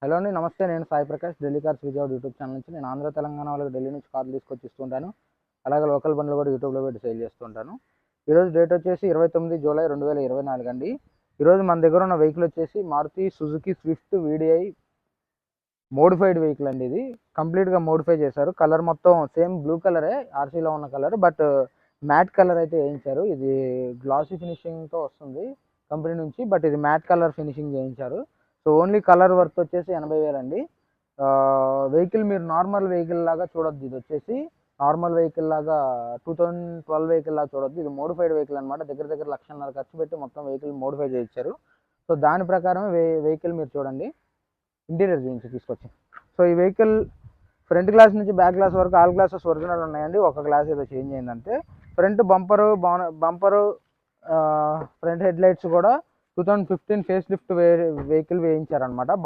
Hello అండి, నమస్తే. నేను Sai Prakash, Delhi cars Vijayawada YouTube channel నుంచి. నేను ఆంధ్ర తెలంగాణ వాళ్ళకి ఢిల్లీ నుంచి కార్లు తీసుకొచ్చి ఇస్తుంటాను. అలాగే లోకల్ బండ్లు కూడా యూట్యూబ్లో పెట్టి సేల్ చేస్తుంటాను. ఈరోజు డేట్ వచ్చేసి 29 జూలై 2024 అండి. ఈరోజు మన దగ్గర ఉన్న వెహికల్ వచ్చేసి Maruti Suzuki swift VDI modified vehicle అండి. ఇది కంప్లీట్గా మోడిఫై చేశారు. కలర్ మొత్తం సేమ్ బ్లూ కలరే, ఆర్సీలో ఉన్న కలర్, బట్ మ్యాట్ కలర్ అయితే వేయించారు. ఇది గ్లాసీ ఫినిషింగ్తో వస్తుంది కంపెనీ నుంచి, బట్ ఇది మ్యాట్ కలర్ ఫినిషింగ్ చేయించారు. సో ఓన్లీ కలర్ వర్త్ వచ్చేసి 80,000 అండి. వెహికల్ మీరు నార్మల్ వెహికల్ లాగా చూడొద్దు. ఇది వచ్చేసి నార్మల్ వెహికల్ లాగా 2012 వెహికల్ లాగా చూడొద్దు. ఇది మోడిఫైడ్ వెహికల్ అనమాట. దగ్గర దగ్గర 1,50,000 ఖర్చు పెట్టి మొత్తం వెహికల్ మోడిఫై చేయించారు. సో దాని ప్రకారం వెహికల్ మీరు చూడండి. ఇంటీరియర్ గురించి తీసుకొచ్చి, సో ఈ వెహికల్ ఫ్రంట్ గ్లాస్ నుంచి బ్యాక్ గ్లాస్ వరకు ఆల్ గ్లాసెస్ ఒరిజినల్ ఉన్నాయండి. ఒక గ్లాస్ ఏదో చేంజ్ అయిందంటే. Front bumper front head lights కూడా 2015 ఫేస్ లిఫ్ట్ వెహికల్ వేయించారనమాట.